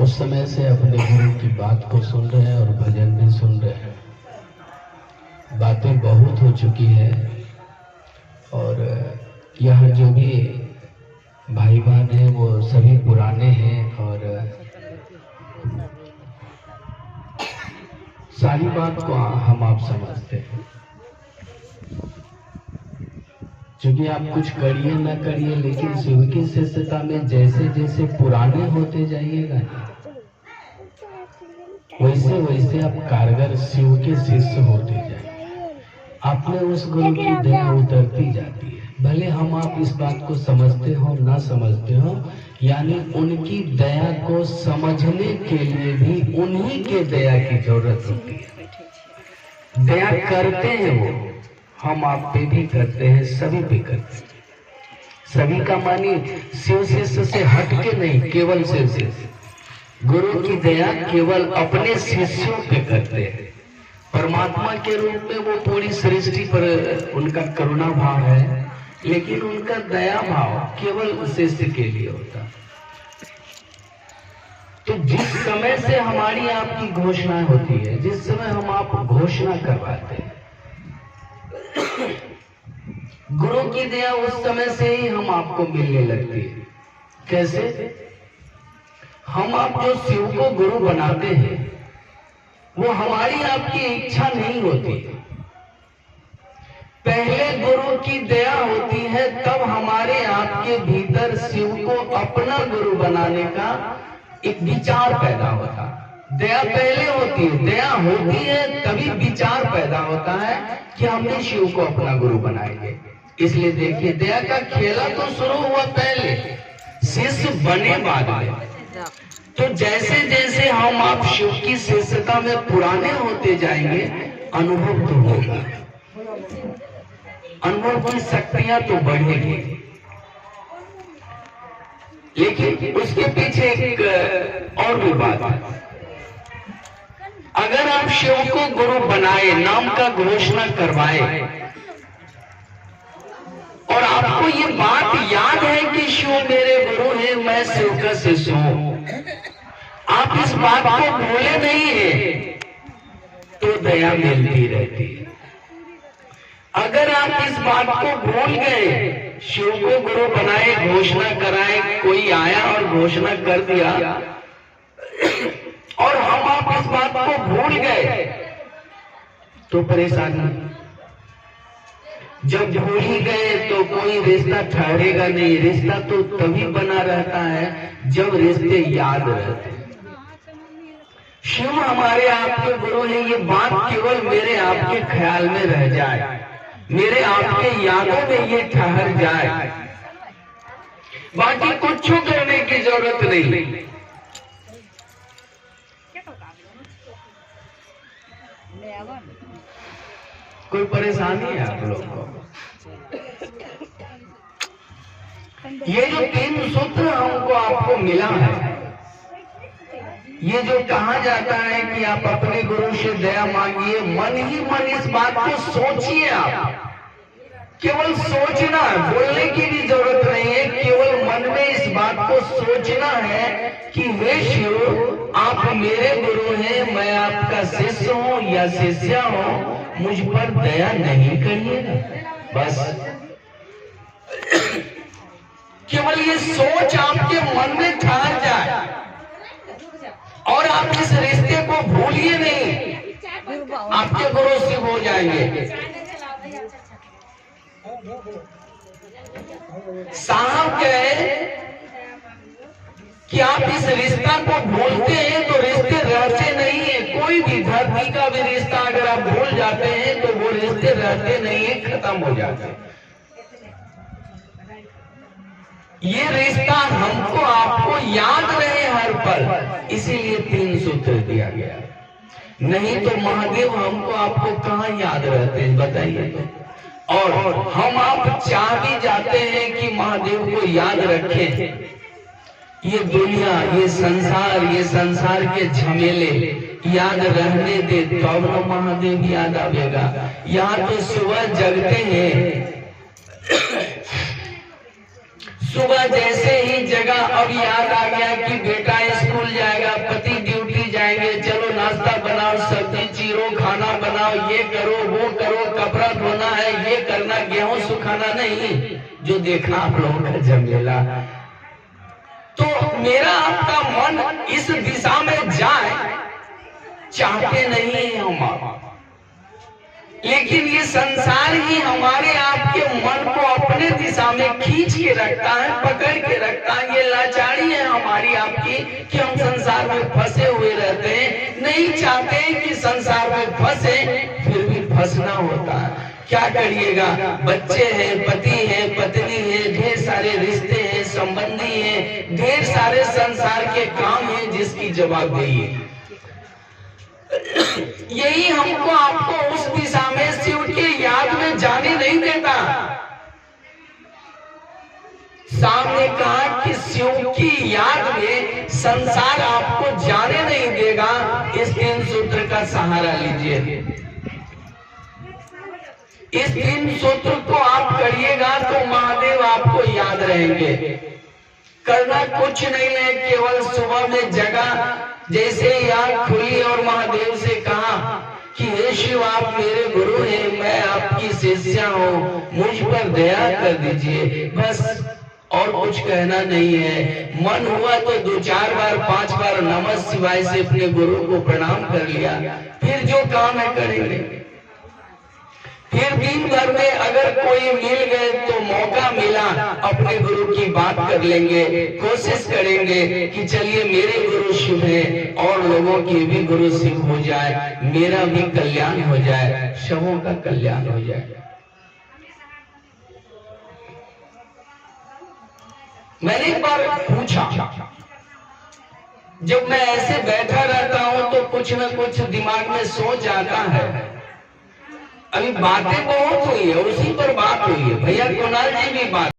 उस समय से अपने गुरु की बात को सुन रहे हैं और भजन भी सुन रहे हैं। बातें बहुत हो चुकी है और यहाँ जो भी भाई बहन हैं वो सभी पुराने हैं और सारी बात को हम आप समझते हैं। क्योंकि आप कुछ करिए न करिए, लेकिन शिव की शिष्यता में जैसे जैसे पुराने होते जाइएगा वैसे वैसे आप कारगर शिव के शिष्य होते जाएंगे। आप में उस गुरु की दया उतरती जाती है, भले हम आप इस बात को समझते हो ना समझते हो। यानी उनकी दया को समझने के लिए भी उन्हीं के दया की जरूरत होती है। दया करते हैं वो, हम आप पे भी करते हैं, सभी पे करते हैं। सभी का मानी शिव शिष्य से हट के नहीं, केवल शिव शिष्य। गुरु की दया केवल अपने शिष्यों पे करते हैं। परमात्मा के रूप में वो पूरी सृष्टि पर उनका करुणा भाव है, लेकिन उनका दया भाव केवल शिष्य के लिए होता। तो जिस समय से हमारी आपकी घोषणा होती है, जिस समय हम आप घोषणा करवाते हैं, गुरु की दया उस समय से ही हम आपको मिलने लगती है। कैसे? हम आप जो शिव को गुरु बनाते हैं वो हमारी आपकी इच्छा नहीं होती। पहले गुरु की दया होती है, तब हमारे आपके भीतर शिव को अपना गुरु बनाने का एक विचार पैदा होता। दया पहले होती है, दया होती है तभी विचार पैदा होता है कि हमने शिव को अपना गुरु बनाएंगे। इसलिए देखिए, दया का खेला तो शुरू हुआ पहले, शिष्य बने बाद में। तो जैसे जैसे हम आप शिव की शिष्यता में पुराने होते जाएंगे, अनुभव तो होगा, अनुभव की शक्तियां तो बढ़ेगी। लेकिन उसके पीछे एक और भी बात है। अगर आप शिव को गुरु बनाए, नाम का घोषणा करवाए, और आपको ये बात याद है कि शिव मेरे गुरु है, मैं शिव का शिष्य हूं, आप इस बात को भूले नहीं है, तो दया मिलती रहती है। अगर आप इस बात को भूल गए, शिव को गुरु बनाए, घोषणा कराए, कोई आया और घोषणा कर दिया और हम आप इस बात को भूल गए, तो परेशानी। जब भूल ही गए तो कोई रिश्ता ठहरेगा नहीं। रिश्ता तो तभी बना रहता है जब रिश्ते याद रहते हैं। शिव हमारे आपके गुरु हैं, ये बात केवल मेरे आपके ख्याल में रह जाए, मेरे आपके यादों में ये ठहर जाए, बाकी कुछ करने की जरूरत नहीं। कोई परेशानी है आप लोग को? ये जो 3 सूत्र हमको आपको मिला है, ये जो कहा जाता है कि आप अपने गुरु से दया मांगिए, मन ही मन इस बात को सोचिए। आप केवल सोचना है, बोलने की भी जरूरत नहीं है, केवल मन में इस बात को सोचना है कि हे शिव, आप मेरे गुरु हैं, मैं आपका शिष्य हूं या शिष्या हूं, मुझ पर दया नहीं करिएगा। बस केवल ये सोच आपके मन में ठहर जाए और आप इस रिश्ते को भूलिए नहीं, आपके गुरु शिव हो जाएंगे। साहब कहे कि आप इस रिश्ता को भूलते हैं तो रिश्ते रहते नहीं है। कोई भी धरती का भी रिश्ता अगर आप भूल जाते हैं तो वो रिश्ते रहते नहीं है, खत्म हो जाते हैं। ये रिश्ता हमको आपको याद रहे हर पल, इसीलिए 3 सूत्र दिया गया। नहीं तो महादेव हमको आपको कहाँ याद रहते हैं, बताइए तो। और हम आप चाह भी जाते हैं कि महादेव को याद रखें। ये दुनिया, ये संसार के झमेले याद रहने दे, तो अब महादेव याद आवेगा। यहाँ तो सुबह जगते हैं, सुबह जैसे ही जगह अब याद आ गया कि बेटा स्कूल जाएगा, गेहूं सुखाना नहीं, जो देखा आप लोगों का झमेला। तो मेरा आपका मन इस दिशा में जाए चाहते नहीं है हम, लेकिन ये संसार ही हमारे आपके मन को अपने दिशा में खींच के रखता है, पकड़ के रखता है। ये लाचारी है हमारी आपकी कि हम संसार में फंसे हुए रहते हैं, नहीं चाहते कि संसार में फंसे, फिर भी फंसना होता है। क्या करिएगा, बच्चे हैं, पति है, पत्नी है, ढेर सारे रिश्ते हैं, संबंधी हैं, ढेर सारे संसार के काम हैं जिसकी जवाबदेही है। यही हमको आपको उस दिशा में शिव के याद में जाने नहीं देता। सामने कहा कि शिव की याद में संसार आपको जाने नहीं देगा। इस 3 सूत्र का सहारा लीजिए। इस 3 सूत्र को आप करिएगा तो महादेव आपको याद रहेंगे। करना कुछ नहीं है, केवल सुबह में जगा, जैसे आंख खुली और महादेव से कहा कि हे शिव, आप मेरे गुरु हैं, मैं आपकी शिष्या हूँ, मुझ पर दया कर दीजिए, बस और कुछ कहना नहीं है। मन हुआ तो 2-4 बार 5 बार नमः शिवाय से अपने गुरु को प्रणाम कर लिया, फिर जो काम है करेंगे। फिर दिन भर में अगर कोई मिल गए तो मौका मिला अपने गुरु की बात कर लेंगे, कोशिश करेंगे कि चलिए मेरे गुरु शिव हैं और लोगों के भी गुरु शिव हो जाए, मेरा भी कल्याण हो जाए, सबों का कल्याण हो जाए। मैंने एक बार पूछा, जब मैं ऐसे बैठा रहता हूं तो कुछ न कुछ दिमाग में सोच आता है। अभी बातें बहुत हुई है, उसी पर बात हुई है, भैया कुणाल जी भी बात